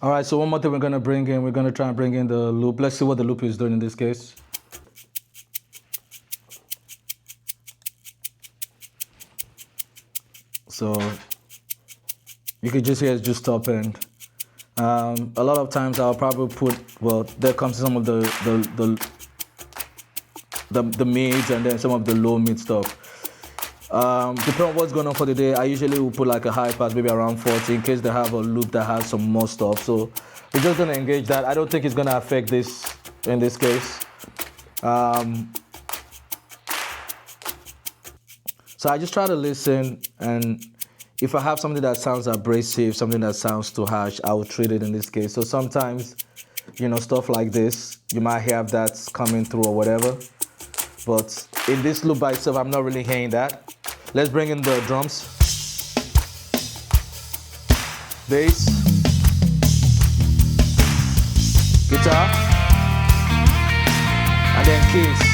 All right, so one more thing we're gonna bring in, we're gonna try and bring in the loop. Let's see what the loop is doing in this case. So you can just hear it's just top end. A lot of times I'll probably put, well, there comes some of the mids and then some of the low mid stuff. Depending on what's going on for the day, I usually will put like a high pass, maybe around 40, in case they have a loop that has some more stuff. So we're just gonna engage that. I don't think it's gonna affect this in this case. So I just try to listen, and if I have something that sounds abrasive, something that sounds too harsh, I will treat it in this case. So sometimes, you know, stuff like this, you might have that coming through or whatever. But in this loop by itself, I'm not really hearing that. Let's bring in the drums. Bass. Guitar. And then keys.